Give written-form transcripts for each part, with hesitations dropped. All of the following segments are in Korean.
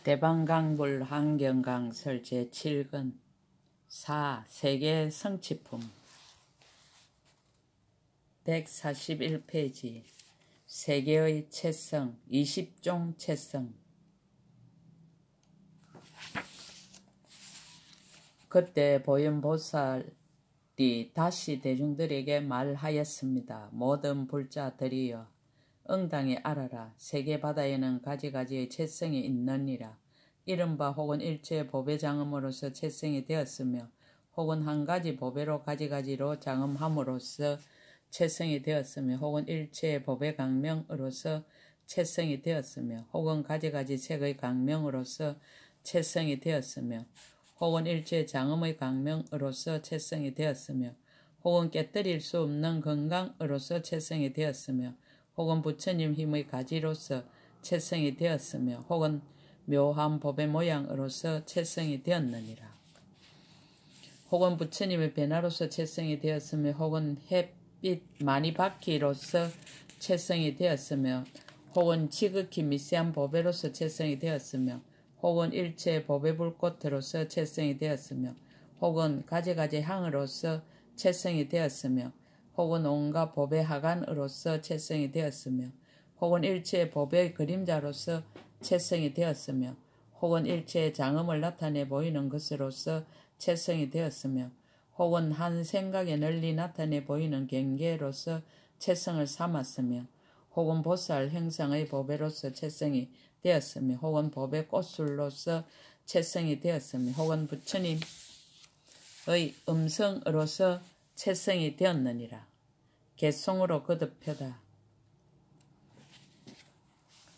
대방강불 환경강설 제7권 4. 세계 성취품 141페이지 세계의 채성 20종 채성. 그때 보현보살이 다시 대중들에게 말하였습니다. 모든 불자들이여 응당히 알아라. 세계바다에는 가지가지의 채성이 있느니라. 이른바 혹은 일체의 보배 장음으로서 채성이 되었으며 혹은 한 가지 보배로 가지가지로 장음함으로써 채성이 되었으며 혹은 일체의 보배 강명으로서 채성이 되었으며 혹은 가지가지 색의 강명으로서 채성이 되었으며 혹은 일체의 장음의 강명으로서 채성이 되었으며 혹은 깨뜨릴 수 없는 건강으로서 채성이 되었으며 혹은 부처님 힘의 가지로서 채성이 되었으며 혹은 묘한 보배 모양으로서 채성이 되었느니라. 혹은 부처님의 변화로서 채성이 되었으며 혹은 햇빛 많이 받기로서 채성이 되었으며 혹은 지극히 미세한 보배로서 채성이 되었으며 혹은 일체의 보배 불꽃으로서 채성이 되었으며 혹은 가지가지 향으로서 채성이 되었으며 혹은 온갖 보배 하간으로서 채성이 되었으며 혹은 일체의 보배의 그림자로서 채성이 되었으며 혹은 일체의 장음을 나타내 보이는 것으로서 채성이 되었으며 혹은 한 생각에 널리 나타내 보이는 경계로서 채성을 삼았으며 혹은 보살 행상의 보배로서 채성이 되었으며 혹은 보배 꽃술로서 채성이 되었으며 혹은 부처님의 음성으로서 채성이 되었느니라. 개송으로 거듭표다.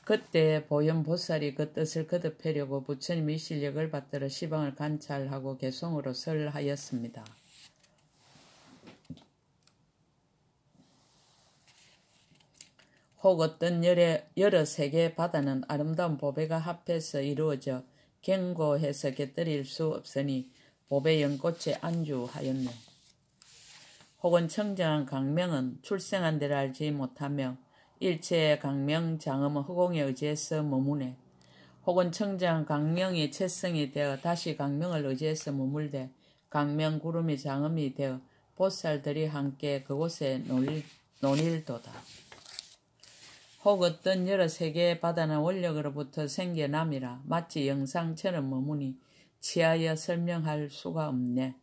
그때 보현보살이 그 뜻을 거듭하려고 부처님의 실력을 받들어 시방을 관찰하고 개송으로 설하였습니다. 혹 어떤 여러 세계 바다는 아름다운 보배가 합해서 이루어져 견고해서 곁들일 수 없으니 보배 연꽃에 안주하였네. 혹은 청정한 강명은 출생한 데를 알지 못하며 일체의 강명 장음은 허공에 의지해서 머무네. 혹은 청정한 강명이 채성이 되어 다시 강명을 의지해서 머물되 강명 구름이 장음이 되어 보살들이 함께 그곳에 논일도다. 혹 어떤 여러 세계의 바다는 원력으로부터 생겨남이라 마치 영상처럼 머무니 치하여 설명할 수가 없네.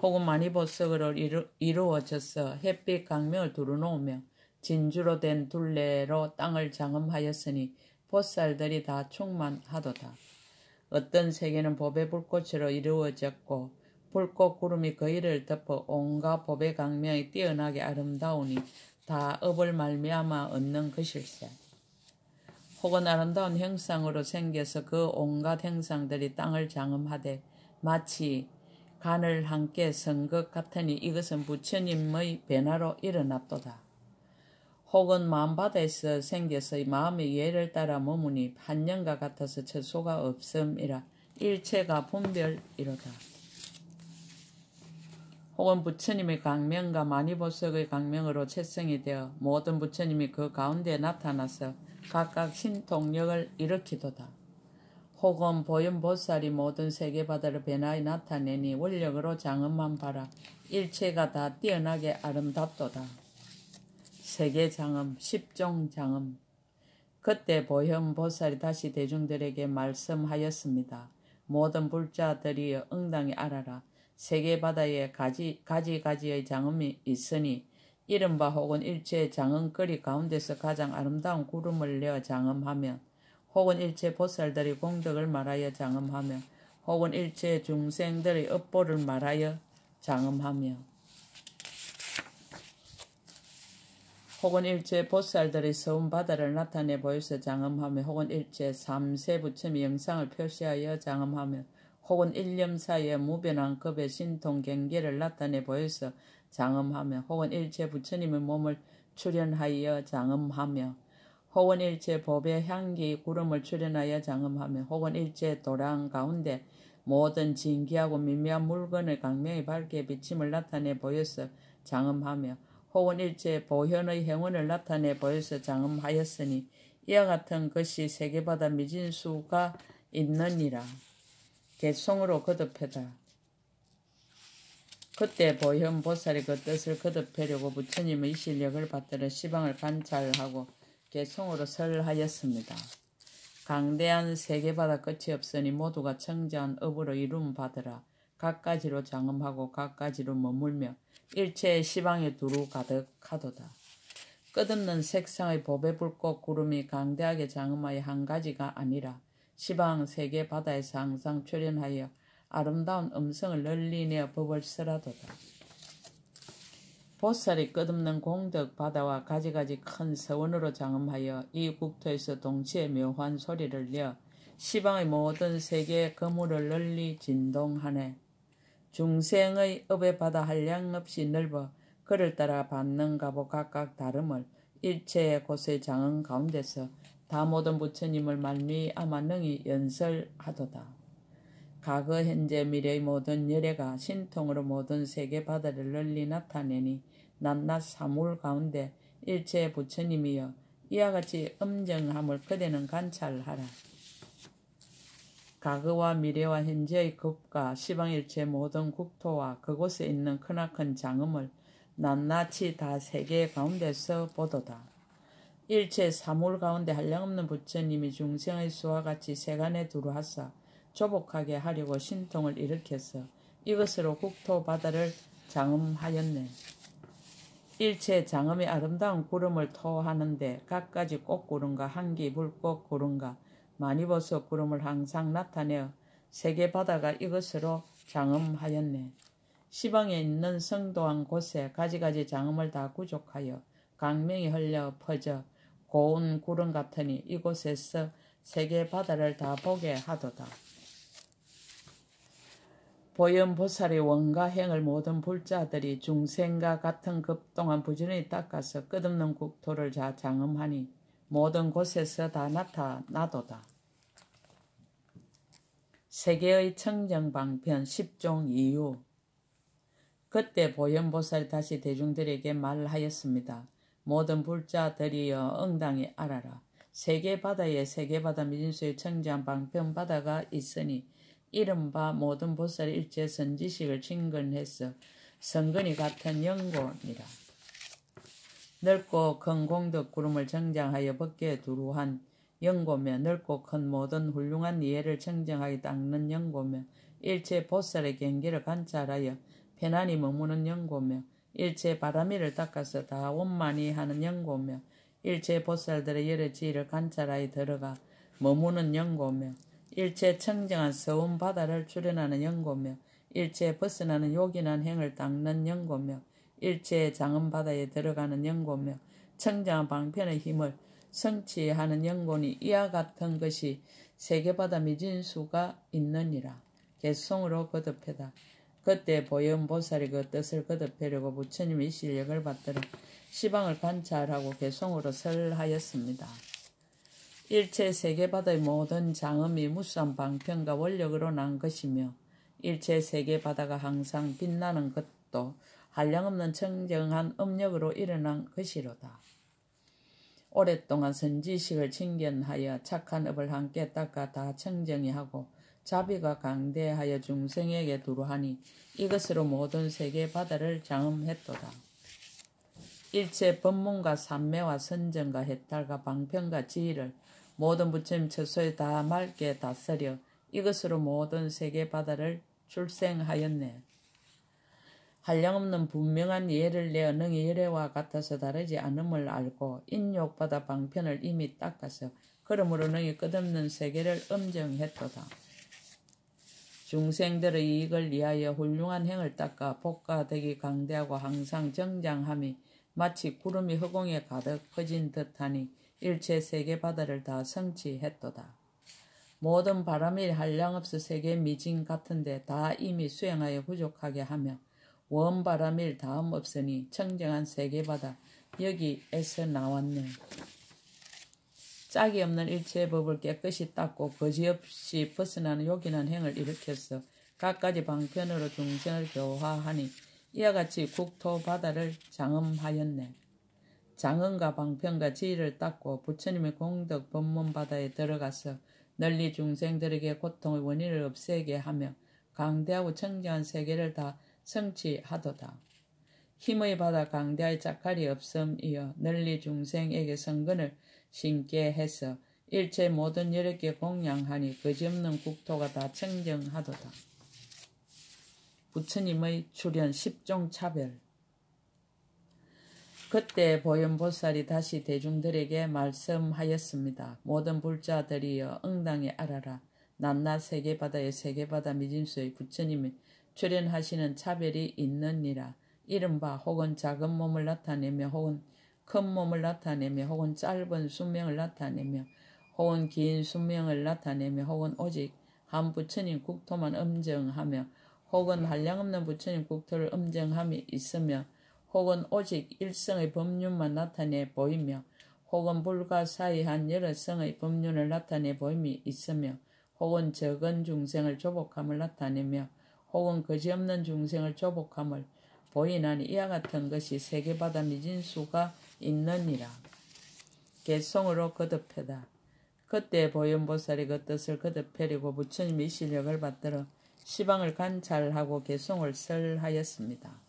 혹은 많이 보석으로 이루어져서 햇빛 강명을 두루놓으며 진주로 된 둘레로 땅을 장음하였으니 보살들이 다 충만하도다. 어떤 세계는 보배 불꽃으로 이루어졌고 불꽃 구름이 그 일을 덮어 온갖 보배 강명이 뛰어나게 아름다우니 다 업을 말미암아 얻는 것일세. 혹은 아름다운 형상으로 생겨서 그 온갖 형상들이 땅을 장음하되 마치 간을 함께 선 것 같으니 이것은 부처님의 변화로 일어났도다. 혹은 마음바다에서 생겨서 마음의 예를 따라 머무니 한년과 같아서 처소가 없음이라 일체가 분별이로다. 혹은 부처님의 강명과 마니보석의 강명으로 채성이 되어 모든 부처님이 그 가운데 나타나서 각각 신통력을 일으키도다. 혹은 보현보살이 모든 세계바다를 변화에 나타내니 원력으로 장엄한 바라 일체가 다 뛰어나게 아름답도다. 세계장엄 10종 장엄. 그때 보현보살이 다시 대중들에게 말씀하였습니다. 모든 불자들이 응당히 알아라. 세계바다에 가지가지의 장엄이 있으니 이른바 혹은 일체의 장엄거리 가운데서 가장 아름다운 구름을 내어 장엄하며 혹은 일체 보살들의 공덕을 말하여 장엄하며 혹은 일체 중생들의 업보를 말하여 장엄하며 혹은 일체 보살들의 서운 바다를 나타내 보여서 장엄하며 혹은 일체 삼세 부처님의 영상을 표시하여 장엄하며 혹은 일념 사이에 무변한 급의 신통 경계를 나타내 보여서 장엄하며 혹은 일체 부처님의 몸을 출현하여 장엄하며 혹은 일체 법의 향기 구름을 출현하여 장엄하며 혹은 일체 도량 가운데 모든 진기하고 미묘한 물건의 강명이 밝게 비침을 나타내 보여서 장엄하며 혹은 일체 보현의 행운을 나타내 보여서 장엄하였으니 이와 같은 것이 세계바다 미진수가 있느니라. 개송으로 거듭해다. 그때 보현보살이 그 뜻을 거듭하려고 부처님의 실력을 받들어 시방을 관찰하고 개송으로 설하였습니다. 강대한 세계바다 끝이 없으니 모두가 청정한 업으로 이룸 받으라. 각가지로 장엄하고 각가지로 머물며 일체의 시방에 두루 가득하도다. 끝없는 색상의 보배 불꽃 구름이 강대하게 장엄하여 한 가지가 아니라 시방 세계바다에서 항상 출현하여 아름다운 음성을 널리 내어 법을 설하도다. 보살이 끝없는 공덕 바다와 가지가지 큰 서원으로 장엄하여 이 국토에서 동시에 묘한 소리를 내어 시방의 모든 세계의 거물을 널리 진동하네. 중생의 업의 바다 한량없이 넓어 그를 따라 받는 값고 각각 다름을 일체의 곳의 장엄 가운데서 다 모든 부처님을 말미암아 능히 연설하도다. 과거 현재 미래의 모든 열애가 신통으로 모든 세계 바다를 널리 나타내니 낱낱 사물 가운데 일체의 부처님이여 이와 같이 엄정함을 그대는 관찰하라. 과거와 미래와 현재의 급과 시방일체 모든 국토와 그곳에 있는 크나큰 장엄을 낱낱이 다 세계 가운데서 보도다. 일체 사물 가운데 한량없는 부처님이 중생의 수와 같이 세간에 두루하사 조복하게 하려고 신통을 일으켜서 이것으로 국토 바다를 장엄하였네. 일체 장엄의 아름다운 구름을 토하는데 갖가지 꽃구름과 한기 불꽃 구름과 마니보석 구름을 항상 나타내어 세계 바다가 이것으로 장엄하였네. 시방에 있는 성도한 곳에 가지가지 장엄을 다 구족하여 강명이 흘려 퍼져 고운 구름 같으니 이곳에서 세계 바다를 다 보게 하도다. 보현보살의 원과 행을 모든 불자들이 중생과 같은 급 동안 부지런히 닦아서 끝없는 국토를 다 장엄하니 모든 곳에서 다 나타나도다. 세계의 청정방편 10종 이유. 그때 보현보살이 다시 대중들에게 말하였습니다. 모든 불자들이여 응당히 알아라. 세계바다에 세계바다 미진수의 청정한 방편바다가 있으니 이른바 모든 보살이 일체 선지식을 친근해서 성근이 같은 영곤이라. 넓고 큰 공덕 구름을 정장하여 벗게 두루한 영고며 넓고 큰 모든 훌륭한 이해를 청정하게 닦는 영고며 일체 보살의 경계를 관찰하여 편안히 머무는 영고며 일체 바람이를 닦아서 다 원만히 하는 영고며 일체 보살들의 여러 지혜를 관찰하여 들어가 머무는 영고며 일체 청정한 서운 바다를 출현하는 영고며 일체 벗어나는 요긴한 행을 닦는 영고며 일체 장엄 바다에 들어가는 영고며 청정한 방편의 힘을 성취하는 영고니 이와 같은 것이 세계바다 미진수가 있느니라. 개송으로 거듭해다. 그때 보현보살이 그 뜻을 거듭하려고 부처님의 실력을 받들어 시방을 관찰하고 개송으로 설하였습니다. 일체 세계바다의 모든 장엄이 무수한 방편과 원력으로 난 것이며 일체 세계바다가 항상 빛나는 것도 한량없는 청정한 음력으로 일어난 것이로다. 오랫동안 선지식을 친견하여 착한 업을 함께 닦아 다 청정히 하고 자비가 강대하여 중생에게 두루하니 이것으로 모든 세계바다를 장엄했도다. 일체 법문과 삼매와 선정과 해탈과 방편과 지혜를 모든 부처님 처소에 다 맑게 다스려 이것으로 모든 세계 바다를 출생하였네. 한량없는 분명한 예를 내어 능히 열애와 같아서 다르지 않음을 알고 인욕바다 방편을 이미 닦아서 그러므로 능히 끝없는 세계를 엄정했도다. 중생들의 이익을 위하여 훌륭한 행을 닦아 복가덕이 강대하고 항상 정장함이 마치 구름이 허공에 가득 퍼진 듯하니 일체 세계 바다를 다 성취했도다. 모든 바람이 한량없어 세계 미진 같은데 다 이미 수행하여 부족하게 하며 원바람일 다음 없으니 청정한 세계 바다 여기에서 나왔네. 짝이 없는 일체의 법을 깨끗이 닦고 거지없이 벗어나는 요긴한 행을 일으켜서 갖가지 방편으로 중생을 교화하니 이와 같이 국토 바다를 장엄하였네. 장엄과 방편과 지혜를 닦고 부처님의 공덕 법문 바다에 들어가서 널리 중생들에게 고통의 원인을 없애게 하며 강대하고 청정한 세계를 다 성취하도다. 힘의 바다 강대할 짝갈이 없음이여 널리 중생에게 성근을 신게 해서 일체 모든 여력에 공양하니 그지없는 국토가 다 청정하도다. 부처님의 출현 10종 차별. 그때 보현보살이 다시 대중들에게 말씀하였습니다. 모든 불자들이여 응당히 알아라. 낮낮 세계바다에 세계바다 미진수의 부처님이 출현하시는 차별이 있느니라. 이른바 혹은 작은 몸을 나타내며 혹은 큰 몸을 나타내며 혹은 짧은 수명을 나타내며 혹은 긴 수명을 나타내며 혹은 오직 한 부처님 국토만 엄정하며 혹은 한량없는 부처님 국토를 엄정함이 있으며 혹은 오직 일성의 법륜만 나타내 보이며 혹은 불가사의한 여러 성의 법륜을 나타내 보임이 있으며 혹은 적은 중생을 조복함을 나타내며 혹은 그지없는 중생을 조복함을 보이나니 이와 같은 것이 세계바다 미진수가 있느니라. 개송으로 거듭해다. 그때 보현보살이 그 뜻을 거듭해리고 부처님의 실력을 받들어 시방을 관찰하고 개송을 설하였습니다.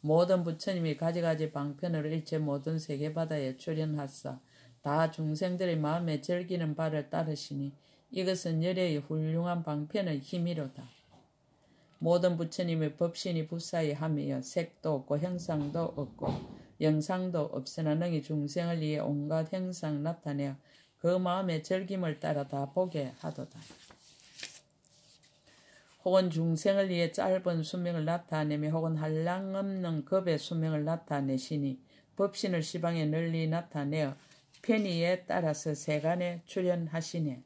모든 부처님이 가지가지 방편으로 일체 모든 세계바다에 출현하사 다 중생들의 마음에 즐기는 바를 따르시니 이것은 열애의 훌륭한 방편의 힘이로다. 모든 부처님의 법신이 부사의함이여 색도 없고 형상도 없고 영상도 없으나 능히 중생을 위해 온갖 형상 나타내어 그 마음의 즐김을 따라 다 보게 하도다. 혹은 중생을 위해 짧은 수명을 나타내며 혹은 한량없는 급의 수명을 나타내시니 법신을 시방에 널리 나타내어 편의에 따라서 세간에 출현하시네.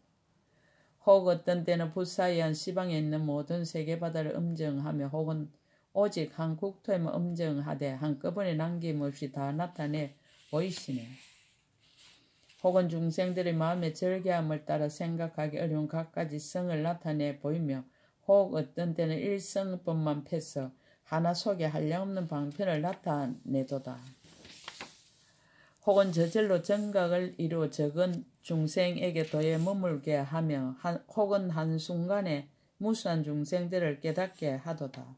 혹 어떤 때는 부사의한 시방에 있는 모든 세계바다를 엄정하며 혹은 오직 한 국토에만 엄정하되 한꺼번에 남김없이 다 나타내 보이시네. 혹은 중생들의 마음의 절개함을 따라 생각하기 어려운 갖가지 성을 나타내 보이며 혹 어떤 때는 일성법만 패서 하나 속에 한량없는 방편을 나타내도다. 혹은 저절로 정각을 이루어 적은 중생에게 도에 머물게 하며 혹은 한순간에 무수한 중생들을 깨닫게 하도다.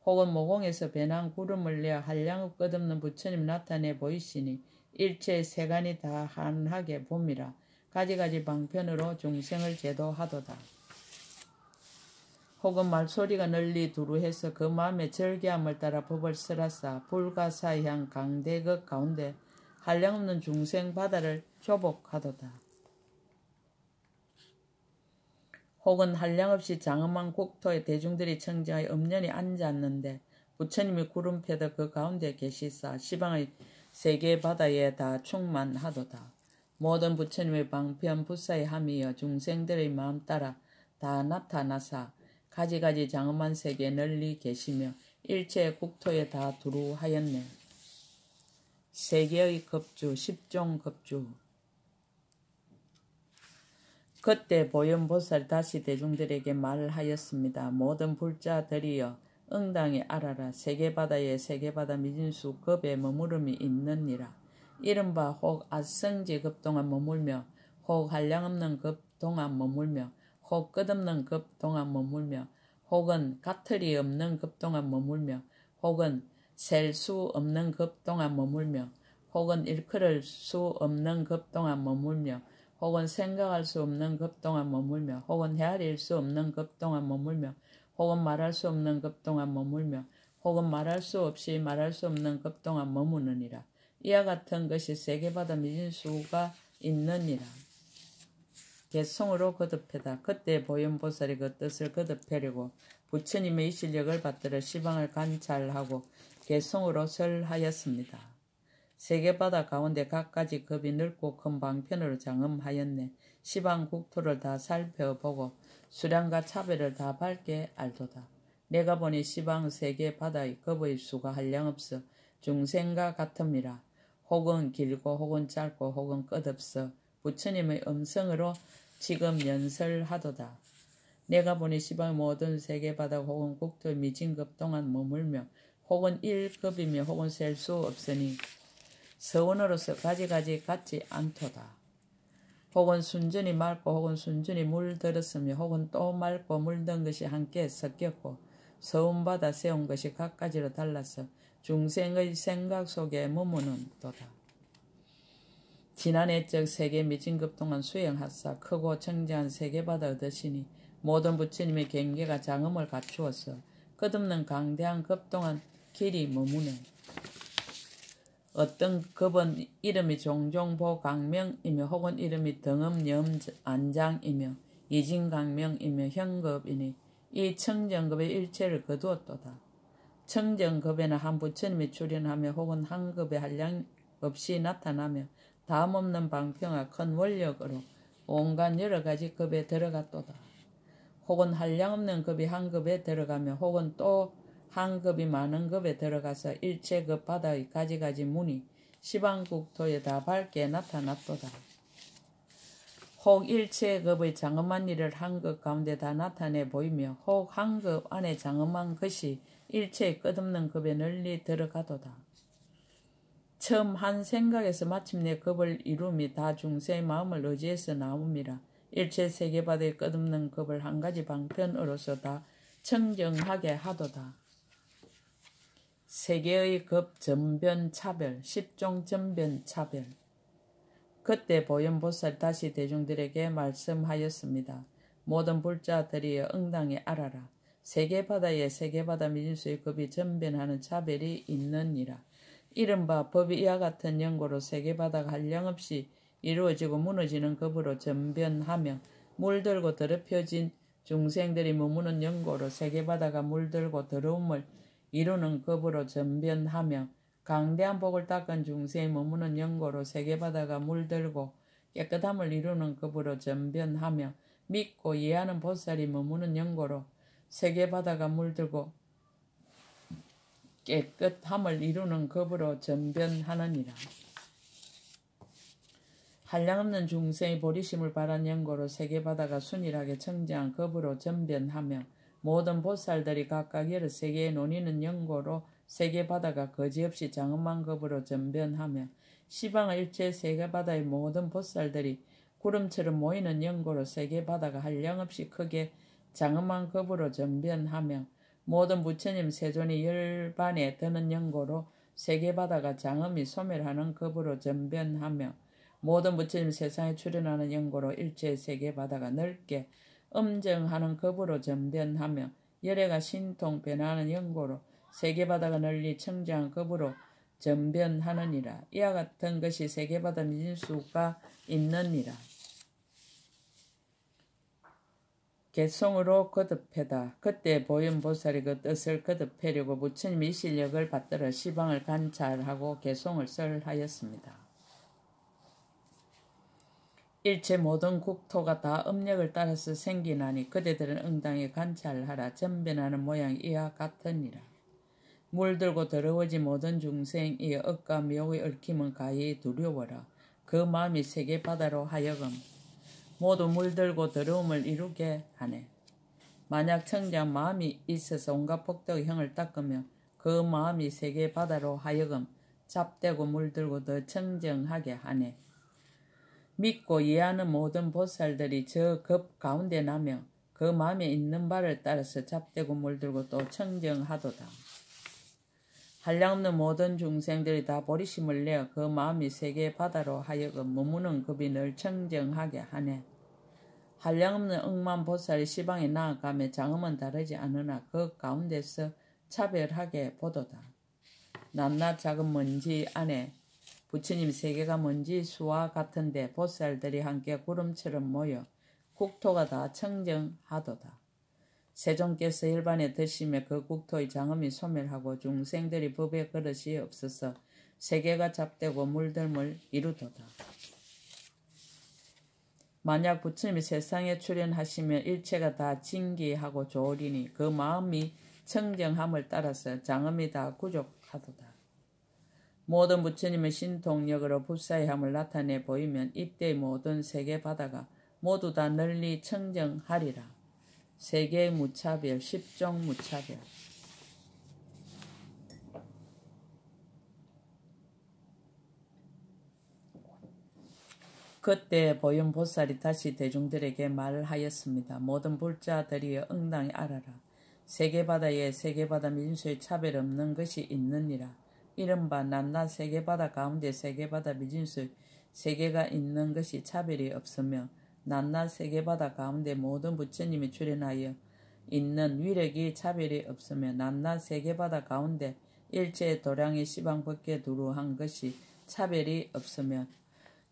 혹은 모공에서 변한 구름을 내어 한량없 끝없는 부처님 나타내 보이시니 일체 세간이 다 한하게 봄이라 가지가지 방편으로 중생을 제도하도다. 혹은 말소리가 널리 두루해서 그 마음의 절개함을 따라 법을 설하사 불가사의한 강대극 가운데 한량없는 중생 바다를 조복하도다. 혹은 한량없이 장엄한 국토에 대중들이 청정하여 엄연히 앉았는데 부처님이 구름 패더 그 가운데 계시사 시방의 세계 바다에 다 충만하도다. 모든 부처님의 방편 부사의함이여 중생들의 마음 따라 다 나타나사 가지가지 장엄한 세계에 널리 계시며 일체 국토에 다 두루하였네. 세계의 급주, 10종 급주. 그때 보현보살이 다시 대중들에게 말하였습니다. 모든 불자들이여 응당히 알아라. 세계바다에 세계바다 미진수 급에 머무름이 있느니라. 이른바 혹 아성지 급 동안 머물며 혹 한량없는 급 동안 머물며 혹 끝없는 급 동안 머물며 혹은 가틀이 없는 급 동안 머물며 혹은 셀 수 없는 급 동안 머물며 혹은 일컬을 수 없는 급 동안 머물며 혹은 생각할 수 없는 급 동안 머물며 혹은 헤아릴 수 없는 급 동안 머물며 혹은 말할 수 없는 급 동안 머물며 혹은 말할 수 없이 말할 수 없는 급 동안 머무느니라. 이와 같은 것이 세계바다 미진수가 있느니라. 개송으로 거듭해다. 그때 보현보살이 그 뜻을 거듭하려고 부처님의 실력을 받들어 시방을 관찰하고 개송으로 설하였습니다. 세계바다 가운데 갖가지 급이 넓고 큰 방편으로 장엄하였네. 시방 국토를 다 살펴보고 수량과 차별을 다 밝게 알도다. 내가 보니 시방 세계바다의 급의 수가 한량없어 중생과 같음이라. 혹은 길고 혹은 짧고 혹은 끝없어 부처님의 음성으로 지금 연설하도다. 내가 보니 시방의 모든 세계바다 혹은 국토의 미진급 동안 머물며 혹은 1급이며 혹은 셀 수 없으니 서원으로서 가지가지 같지 않도다. 혹은 순전히 맑고 혹은 순전히 물들었으며 혹은 또 맑고 물든 것이 함께 섞였고 서운받아 세운 것이 갖가지로 달라서 중생의 생각 속에 머무는도다. 지난해적 세계 미진급 동안 수행하사 크고 청정한 세계바다 얻으시니 모든 부처님의 경계가 장엄을 갖추어서 끝없는 강대한 급 동안 길이 머무네. 어떤 급은 이름이 종종보강명이며 혹은 이름이 등음염안장이며 이진강명이며 현급이니 이 청정급의 일체를 거두었도다. 청정급에는 한 부처님이 출현하며 혹은 한 급의 한량 없이 나타나며 다음없는 방평과 큰 원력으로 온갖 여러가지 급에 들어갔도다. 혹은 한량없는 급이 한 급에 들어가며 혹은 또 한 급이 많은 급에 들어가서 일체급 바다의 가지가지 문이 시방국토에 다 밝게 나타났도다. 혹 일체급의 장엄한 일을 한 급 가운데 다 나타내 보이며 혹 한 급 안에 장엄한 것이 일체의 끝없는 급에 널리 들어가도다. 처음 한 생각에서 마침내 급을 이룸이 다 중생의 마음을 의지해서 나옴이라. 일체 세계바다의 끝없는 급을 한 가지 방편으로서 다 청정하게 하도다. 세계의 급 전변 차별, 10종 전변 차별. 그때 보현보살 다시 대중들에게 말씀하였습니다. 모든 불자들이여 응당히 알아라. 세계바다에 세계바다 미진수의 급이 전변하는 차별이 있느니라. 이른바 법이 이와 같은 연고로 세계바다가 한량없이 이루어지고 무너지는 급으로 전변하며 물들고 더럽혀진 중생들이 머무는 연고로 세계바다가 물들고 더러움을 이루는 급으로 전변하며 강대한 복을 닦은 중생이 머무는 연고로 세계바다가 물들고 깨끗함을 이루는 급으로 전변하며 믿고 이해하는 보살이 머무는 연고로 세계바다가 물들고 깨끗함을 이루는 급으로 전변하느니라. 한량없는 중생의 보리심을 바란 연고로 세계바다가 순일하게 청정한 급으로 전변하며 모든 보살들이 각각 여러 세계에 논의는 연고로 세계바다가 거지없이 장엄한 급으로 전변하며 시방의 일체 세계바다의 모든 보살들이 구름처럼 모이는 연고로 세계바다가 한량없이 크게 장엄한 급으로 전변하며 모든 부처님 세존이 열반에 드는 연고로 세계바다가 장엄히 소멸하는 급으로 전변하며 모든 부처님 세상에 출현하는 연고로 일체 세계바다가 넓게 엄정하는 급으로 전변하며 열애가 신통 변하는 연고로 세계바다가 널리 청정한 급으로 전변하느니라. 이와 같은 것이 세계바다 미진수가 있느니라. 개송으로 거듭해다. 그때 보현보살이 그 뜻을 거듭하려고 부처님이 이 실력을 받들어 시방을 관찰하고 개송을 설하였습니다. 일체 모든 국토가 다 음력을 따라서 생기나니 그대들은 응당히 관찰하라. 전변하는 모양이 이와 같으니라. 물들고 더러워진 모든 중생이 억과 묘의 얽힘은 가히 두려워라. 그 마음이 세계바다로 하여금 모두 물들고 더러움을 이루게 하네. 만약 청정 마음이 있어서 온갖 복덕의 형을 닦으며 그 마음이 세계바다로 하여금 잡되고 물들고 더 청정하게 하네. 믿고 이해하는 모든 보살들이 저 급 가운데 나며 그 마음에 있는 바를 따라서 잡되고 물들고 또 청정하도다. 한량없는 모든 중생들이 다 보리심을 내어 그 마음이 세계바다로 하여금 머무는 급이 늘 청정하게 하네. 한량없는 억만 보살이 시방에 나아가며 장엄은 다르지 않으나 그 가운데서 차별하게 보도다. 낱낱 작은 먼지 안에 부처님 세계가 먼지 수와 같은데 보살들이 함께 구름처럼 모여 국토가 다 청정하도다. 세존께서 일반에 드시며 그 국토의 장엄이 소멸하고 중생들이 법의 그릇이 없어서 세계가 잡되고 물들물 이루도다. 만약 부처님이 세상에 출현하시면 일체가 다 진기하고 조리니 그 마음이 청정함을 따라서 장엄이 다 구족하도다. 모든 부처님의 신통력으로 불사의함을 나타내 보이면 이때의 모든 세계바다가 모두 다 널리 청정하리라. 세계의 무차별, 10종 무차별. 그때 보현보살이 다시 대중들에게 말하였습니다. 모든 불자들이여 응당히 알아라. 세계바다에 세계바다 미진수의 차별 없는 것이 있느니라. 이른바 낱낱 세계바다 가운데 세계바다 미진수의 세계가 있는 것이 차별이 없으며 낱낱 세계바다 가운데 모든 부처님이 출현하여 있는 위력이 차별이 없으며 낱낱 세계바다 가운데 일체 도량이 시방 밖에 두루한 것이 차별이 없으며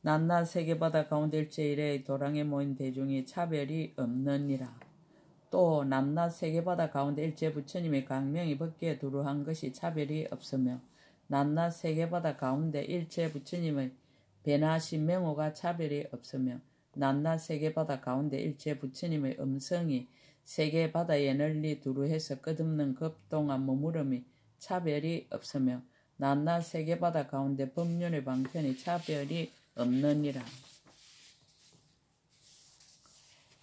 낱낱 세계바다 가운데 일체 일의 도량에 모인 대중이 차별이 없느니라. 또 낱낱 세계바다 가운데 일체 부처님의 강명이 밖에 두루한 것이 차별이 없으며 낱낱 세계바다 가운데 일체 부처님의 배나신 명호가 차별이 없으며 낱낱 세계바다 가운데 일체 부처님의 음성이 세계바다에 널리 두루해서 끝없는 급동안 머무름이 차별이 없으며 낱낱 세계바다 가운데 법륜의 방편이 차별이 없느니라.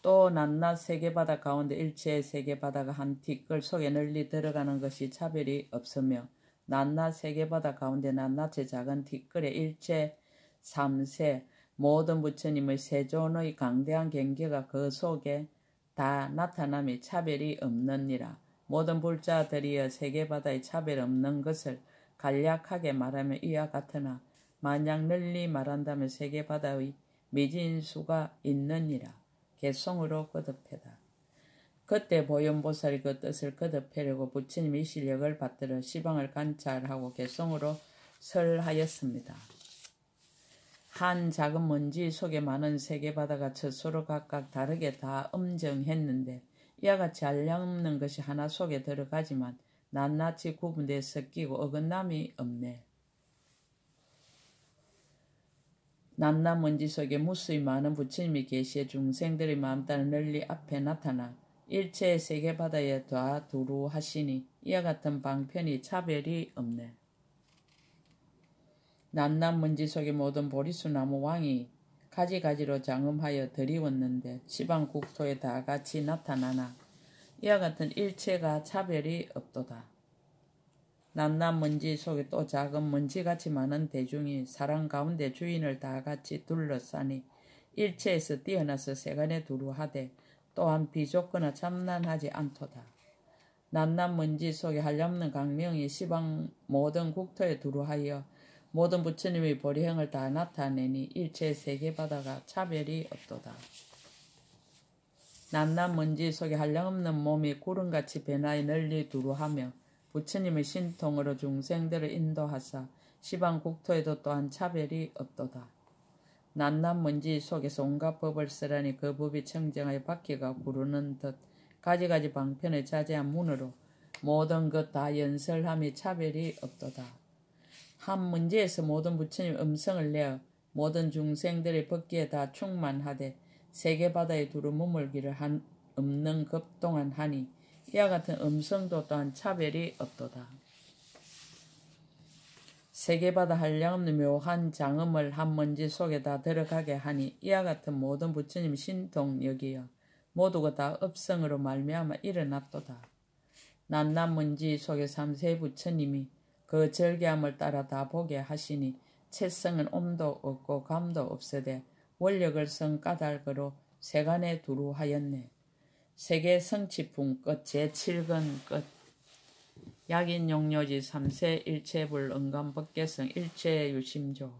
또 낱낱 세계바다 가운데 일체 세계바다가 한 티끌 속에 널리 들어가는 것이 차별이 없으며 낱낱 세계바다 가운데 낱낱의 작은 티끌의 일체 삼세 모든 부처님의 세존의 강대한 경계가 그 속에 다 나타남이 차별이 없느니라. 모든 불자들이여 세계바다의 차별 없는 것을 간략하게 말하면 이와 같으나 만약 널리 말한다면 세계바다의 미진수가 있느니라. 개송으로 거듭해다. 그때 보현보살이 그 뜻을 거듭하려고 부처님이 실력을 받들어 시방을 관찰하고 개송으로 설하였습니다. 한 작은 먼지 속에 많은 세계바다가 첫수로 각각 다르게 다 음정했는데 이와 같이 알량없는 것이 하나 속에 들어가지만 낱낱이 구분되어 섞이고 어긋남이 없네. 낱낱 먼지 속에 무수히 많은 부처님이 계시에 중생들의 마음 따라 널리 앞에 나타나 일체의 세계바다에 다 두루하시니 이와 같은 방편이 차별이 없네. 낱낱 먼지 속에 모든 보리수나무 왕이 가지가지로 장엄하여 들이웠는데 시방 국토에 다 같이 나타나나 이와 같은 일체가 차별이 없도다. 낱낱 먼지 속에 또 작은 먼지같이 많은 대중이 사람 가운데 주인을 다 같이 둘러싸니 일체에서 뛰어나서 세간에 두루하되 또한 비좁거나 참난하지 않도다. 낱낱 먼지 속에 한량없는 강명이 시방 모든 국토에 두루하여 모든 부처님의 보리행을 다 나타내니 일체 세계바다가 차별이 없도다. 낱낱 먼지 속에 한량없는 몸이 구름같이 변화에 널리 두루하며 부처님의 신통으로 중생들을 인도하사 시방 국토에도 또한 차별이 없도다. 낱낱 먼지 속에서 온갖 법을 쓰라니 그 법이 청정하여 바퀴가 구르는 듯 가지가지 방편에 자제한 문으로 모든 것 다 연설함이 차별이 없도다. 한 문제에서 모든 부처님 음성을 내어 모든 중생들의 법기에 다 충만하되 세계바다에 두루 머물기를 없는 급동안 하니 이와 같은 음성도 또한 차별이 없도다. 세계바다 한량없는 묘한 장엄을 한 먼지 속에 다 들어가게 하니 이와 같은 모든 부처님 신통력이여 모두가 다 업성으로 말미암아 일어났도다. 낱낱 먼지 속에 삼세 부처님이 그 절개함을 따라 다 보게 하시니 채성은 옴도 없고 감도 없으되 원력을 성 까닭으로 세간에 두루하였네. 세계 성취품 끝 제7권 끝 약인 용료지 3세 일체불 응감법계성 일체유심조